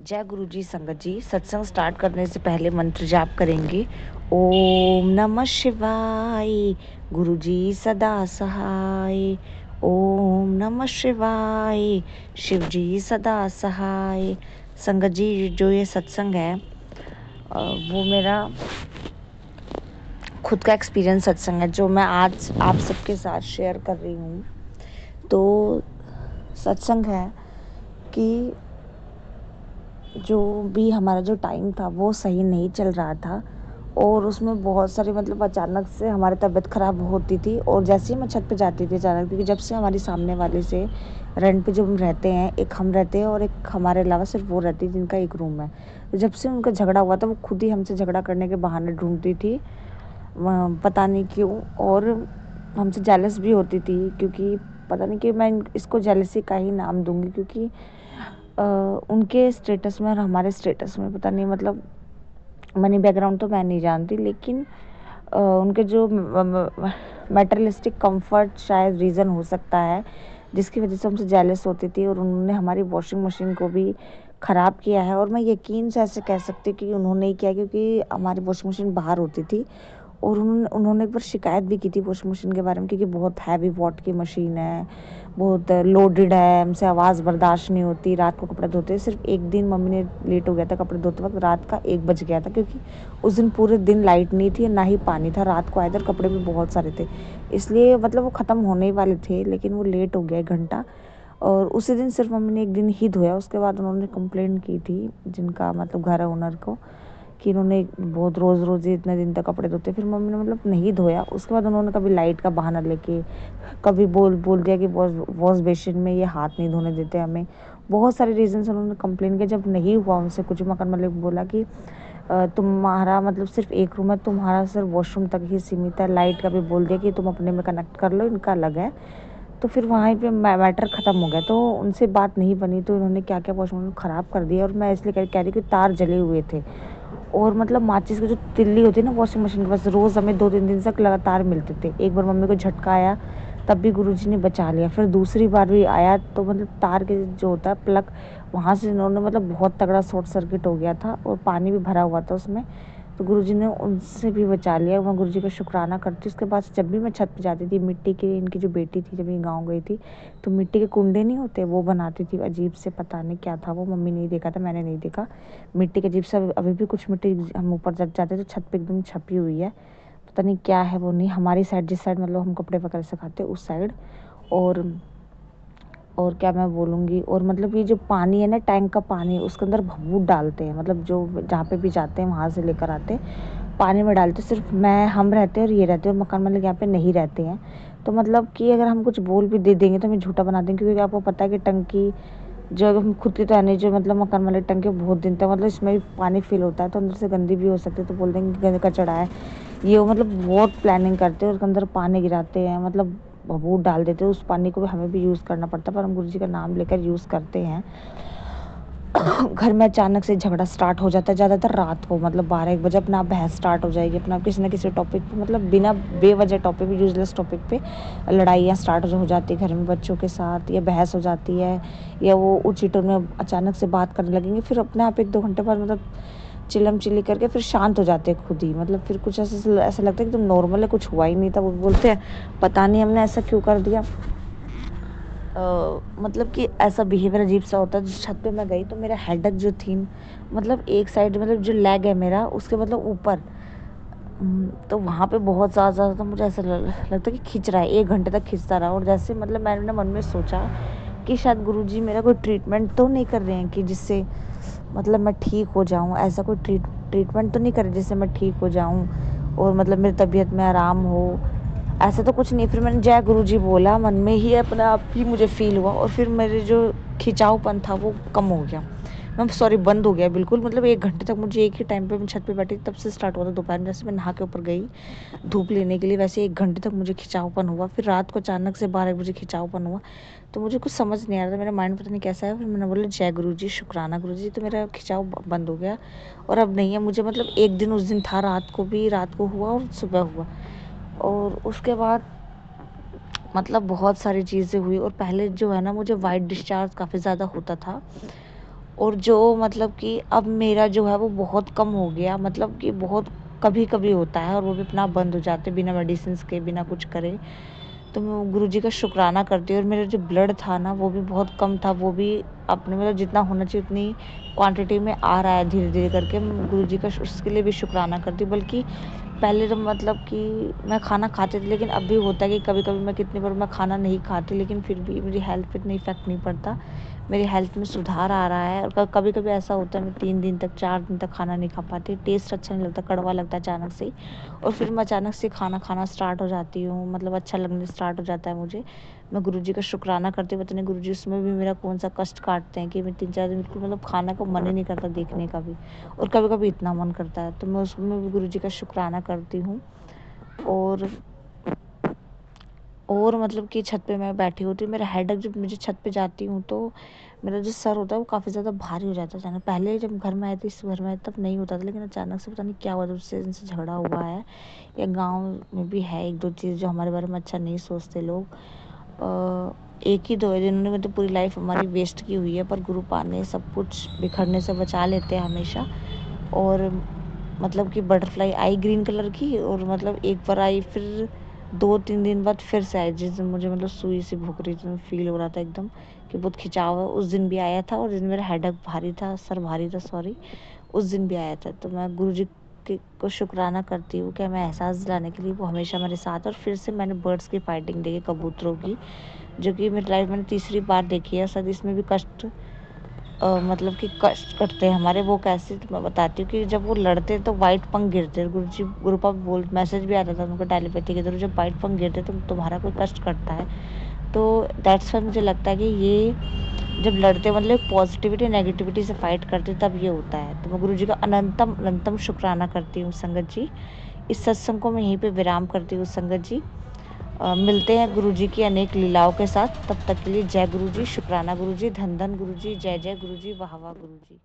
जय गुरु जी। संगत जी, सत्संग स्टार्ट करने से पहले मंत्र जाप करेंगे। ओम नमः शिवाय, गुरु जी सदा सहाय। ओम नमः शिवाय, शिव जी सदा सहाय। संगत जी, जो ये सत्संग है वो मेरा खुद का एक्सपीरियंस सत्संग है, जो मैं आज आप सबके साथ शेयर कर रही हूँ। तो सत्संग है कि जो भी हमारा जो टाइम था वो सही नहीं चल रहा था, और उसमें बहुत सारी मतलब अचानक से हमारी तबीयत ख़राब होती थी। और जैसे ही मैं छत पे जाती थी अचानक, क्योंकि जब से हमारी सामने वाले से रेंट पे जो हम रहते हैं, एक हम रहते हैं और एक हमारे अलावा सिर्फ वो रहती है जिनका एक रूम है। तो जब से उनका झगड़ा हुआ था, वो खुद ही हमसे झगड़ा करने के बहाने ढूंढती थी, पता नहीं क्यों। और हमसे जेलस भी होती थी, क्योंकि पता नहीं कि मैं इसको जेलसी का ही नाम दूंगी, क्योंकि उनके स्टेटस में और हमारे स्टेटस में पता नहीं, मतलब मनी बैकग्राउंड तो मैं नहीं जानती, लेकिन उनके जो मटेरियलिस्टिक कंफर्ट शायद रीज़न हो सकता है, जिसकी वजह से हमसे जेलस होती थी। और उन्होंने हमारी वॉशिंग मशीन को भी ख़राब किया है, और मैं यकीन से ऐसे कह सकती हूँ कि उन्होंने ही किया, क्योंकि हमारी वॉशिंग मशीन बाहर होती थी। और उन्होंने एक बार शिकायत भी की थी वॉशिंग मशीन के बारे में, क्योंकि बहुत हैवी वॉट की मशीन है, बहुत लोडेड है, हमसे आवाज़ बर्दाश्त नहीं होती। रात को कपड़े धोते, सिर्फ एक दिन मम्मी ने लेट हो गया था कपड़े धोते वक्त, रात का 1 बज गया था, क्योंकि उस दिन पूरे दिन लाइट नहीं थी, ना ही पानी था। रात को आए थे, कपड़े भी बहुत सारे थे, इसलिए मतलब वो ख़त्म होने ही वाले थे, लेकिन वो लेट हो गया 1 घंटा। और उसी दिन सिर्फ मम्मी ने 1 दिन ही धोया। उसके बाद उन्होंने कंप्लेंट की थी, जिनका मतलब घर है ओनर को, कि इन्होंने बहुत रोज़ रोज़ ही इतने दिन तक कपड़े धोते। फिर मम्मी ने मतलब नहीं धोया। उसके बाद उन्होंने कभी लाइट का बहाना लेके, कभी बोल दिया कि वॉश बेसिन में ये हाथ नहीं धोने देते हमें। बहुत सारे रीज़न से उन्होंने कंप्लेन किया। जब नहीं हुआ उनसे कुछ, मकान मालिक बोला कि तुम्हारा मतलब सिर्फ एक रूम है, तुम्हारा सिर्फ वॉशरूम तक ही सीमित है। लाइट का भी बोल दिया कि तुम अपने में कनेक्ट कर लो, इनका अलग है। तो फिर वहाँ पे मैटर ख़त्म हो गया। तो उनसे बात नहीं बनी, तो उन्होंने क्या क्या वॉशरूम ख़राब कर दिया। और मैं इसलिए कह रही कि तार जले हुए थे, और मतलब माचिस की जो तिल्ली होती है ना वॉशिंग मशीन के पास, रोज़ हमें 2-3 दिन तक लगातार मिलते थे। एक बार मम्मी को झटका आया, तब भी गुरुजी ने बचा लिया। फिर दूसरी बार भी आया, तो मतलब तार के जो होता है प्लग, वहाँ से इन्होंने मतलब बहुत तगड़ा शॉर्ट सर्किट हो गया था, और पानी भी भरा हुआ था उसमें। तो गुरुजी ने उनसे भी बचा लिया। मैं गुरुजी का शुक्राना करती। उसके बाद जब भी मैं छत पे जाती थी, मिट्टी की, इनकी जो बेटी थी जब ये गाँव गई थी, तो मिट्टी के कुंडे नहीं होते, वो बनाती थी। अजीब से, पता नहीं क्या था वो, मम्मी नहीं देखा था, मैंने नहीं देखा। मिट्टी के अजीब से, अभी भी कुछ मिट्टी हम ऊपर जब जाते तो छत पे एकदम छपी हुई है, पता नहीं क्या है वो। नहीं, हमारी साइड, जिस साइड मतलब हम कपड़े वगैरह सुखाते उस साइड। और क्या मैं बोलूँगी, और मतलब ये जो पानी है ना, टैंक का पानी, उसके अंदर भभूत डालते हैं, मतलब जो जहाँ पे भी जाते हैं वहाँ से लेकर आते हैं, पानी में डालते। सिर्फ हम रहते हैं और ये रहते हैं, और मकान मालिक यहाँ पे नहीं रहते हैं। तो मतलब कि अगर हम कुछ बोल भी दे देंगे तो हमें झूठा बना देंगे, क्योंकि आपको पता है कि टंकी जो हम खुद की तो है नहीं, जो मतलब मकान वाले टंकी बहुत दिन तक मतलब इसमें भी पानी फिल होता है, तो अंदर से गंदी भी हो सकती है। तो बोल देंगे गंदे का चढ़ा है ये, वो मतलब बहुत प्लानिंग करते हैं, उसके अंदर पानी गिराते हैं, मतलब भभूत डाल देते हैं। उस पानी को भी हमें भी यूज़ करना पड़ता है, पर हम गुरु जी का नाम लेकर यूज़ करते हैं। घर में अचानक से झगड़ा स्टार्ट हो जाता है, ज़्यादातर रात को, मतलब 12-1 बजे अपना बहस स्टार्ट हो जाएगी, अपना किसी न किसी टॉपिक पे, मतलब बिना बेवजह टॉपिक पे, यूजलेस टॉपिक पे लड़ाइयाँ स्टार्ट हो जाती है घर में बच्चों के साथ, या बहस हो जाती है, या वो ऊंची टोन में अचानक से बात करने लगेंगे। फिर अपने आप 1-2 घंटे बाद मतलब चिल्लम चिल्ली करके फिर शांत हो जाते हैं खुद ही। मतलब फिर कुछ ऐसा लगता है कि तुम नॉर्मल है, कुछ हुआ ही नहीं था। वो बोलते हैं पता नहीं हमने ऐसा क्यों कर दिया। मतलब कि ऐसा बिहेवियर अजीब सा होता है। जिस छत पे मैं गई तो मेरा हेडेक जो थी, मतलब एक साइड, मतलब जो लेग है मेरा उसके मतलब ऊपर, तो वहाँ पे बहुत ज़्यादा तो मुझे ऐसा लगता है कि खींच रहा है। 1 घंटे तक खींचता रहा। और जैसे मतलब मैंने मन में सोचा कि शायद गुरुजी मेरा कोई ट्रीटमेंट तो नहीं कर रहे हैं कि जिससे मतलब मैं ठीक हो जाऊँ। ऐसा कोई ट्रीटमेंट तो नहीं कर रहे जिससे मैं ठीक हो जाऊँ और मतलब मेरी तबीयत में आराम हो। ऐसा तो कुछ नहीं। फिर मैंने जय गुरुजी बोला, मन में ही अपने आप ही मुझे फ़ील हुआ, और फिर मेरे जो खिंचावपन था वो कम हो गया। मैं सॉरी, बंद हो गया बिल्कुल। मतलब 1 घंटे तक मुझे एक ही टाइम पे, मैं छत पे बैठी तब से स्टार्ट हुआ था दोपहर में। जैसे मैं नहा के ऊपर गई धूप लेने के लिए, वैसे 1 घंटे तक मुझे खिंचावपन हुआ। फिर रात को अचानक से 12 बजे खिंचावपन हुआ, तो मुझे कुछ समझ नहीं आ रहा था, मेरा माइंड पता नहीं कैसा है। फिर मैंने बोला जय गुरुजी, शुक्राना गुरुजी, तो मेरा खिंचाव बंद हो गया और अब नहीं है मुझे। मतलब एक दिन उस दिन था, रात को भी, रात को हुआ और सुबह हुआ। और उसके बाद मतलब बहुत सारी चीज़ें हुई। और पहले जो है ना, मुझे वाइट डिस्चार्ज काफ़ी ज़्यादा होता था, और जो मतलब कि अब मेरा जो है वो बहुत कम हो गया, मतलब कि बहुत कभी-कभी होता है और वो भी अपना बंद हो जाते बिना मेडिसिन्स के, बिना कुछ करे। तो मैं गुरुजी का शुक्राना करती हूँ और मेरा जो ब्लड था ना वो भी बहुत कम था, वो भी अपने मतलब जितना होना चाहिए उतनी क्वांटिटी में आ रहा है धीरे-धीरे करके। मैं गुरुजी का उसके लिए भी शुक्राना करती हूँ। बल्कि पहले तो मतलब कि मैं खाना खाती थी, लेकिन अब भी होता है कि कभी-कभी मैं कितनी बार मैं खाना नहीं खाती, लेकिन फिर भी मेरी हेल्थ पे इतना इफ़ेक्ट नहीं पड़ता। मेरी हेल्थ में सुधार आ रहा है। और कभी-कभी ऐसा होता है मैं 3 दिन तक 4 दिन तक खाना नहीं खा पाती, टेस्ट अच्छा नहीं लगता, कड़वा लगता है अचानक से ही। और फिर मैं अचानक से खाना खाना स्टार्ट हो जाती हूँ, मतलब अच्छा लगने स्टार्ट हो जाता है मुझे। मैं गुरुजी का शुक्राना करती हूँ, पता नहीं गुरुजी उसमें भी मेरा कौन-सा कष्ट काटते हैं कि मैं 3-4 दिन बिल्कुल मतलब खाना का मन ही नहीं करता देखने का भी। और कभी-कभी इतना मन करता है, तो मैं उसमें भी गुरुजी का शुक्राना करती हूँ। और मतलब कि छत पे मैं बैठी होती हूँ, मेरा हेडेक जब मुझे छत पे जाती हूँ तो मेरा जो सर होता है वो काफ़ी ज़्यादा भारी हो जाता है अचानक। पहले जब घर में आई थी, इस घर में आई तब नहीं होता था, लेकिन अचानक से पता नहीं क्या हुआ, जब से इनसे झगड़ा हुआ है या गाँव में भी है 1-2 चीज़ जो हमारे बारे में अच्छा नहीं सोचते लोग। एक ही 2 है जिन्होंने मतलब पूरी लाइफ हमारी वेस्ट की हुई है, पर गुरु पाने सब कुछ बिखरने से बचा लेते हैं हमेशा। और मतलब कि बटरफ्लाई आई ग्रीन कलर की, और मतलब एक बार आई, फिर 2-3 दिन बाद फिर से आई, जिस दिन मुझे मतलब सुई सी भूख रही थी, फील हो रहा था एकदम कि बहुत खिंचाव है, उस दिन भी आया था। और जिस दिन मेरा हेडेक भारी था, सर भारी था सॉरी, उस दिन भी आया था। तो मैं गुरुजी को शुक्राना करती हूँ कि हमें एहसास दिलाने के लिए वो हमेशा मेरे साथ है। और फिर से मैंने बर्ड्स की फाइटिंग देखी, कबूतरों की, जो कि मेरी लाइफ में तीसरी बार देखी है। शायद इसमें भी कष्ट मतलब कि कष्ट करते हैं हमारे। वो कैसे, तो मैं बताती हूँ कि जब वो लड़ते हैं तो वाइट पंख गिरते हैं। गुरुजी गुरुपा बोल मैसेज भी आता था उनको टेलीपैथी के थ्रू, जब वाइट पंख गिरते तो तुम्हारा कोई कष्ट करता है। तो दैट्स वाई मुझे लगता है कि ये जब लड़ते मतलब पॉजिटिविटी नेगेटिविटी से फाइट करते तब ये होता है। तो मैं गुरुजी का अनंतम अनंतम शुक्राना करती हूँ संगत जी। इस सत्संग को मैं यहीं पे विराम करती हूँ संगत जी। मिलते हैं गुरुजी की अनेक लीलाओं के साथ, तब तक के लिए जय गुरुजी, शुक्राना गुरुजी, धन धन गुरुजी, जय जय गुरुजी, वाह वाह गुरुजी।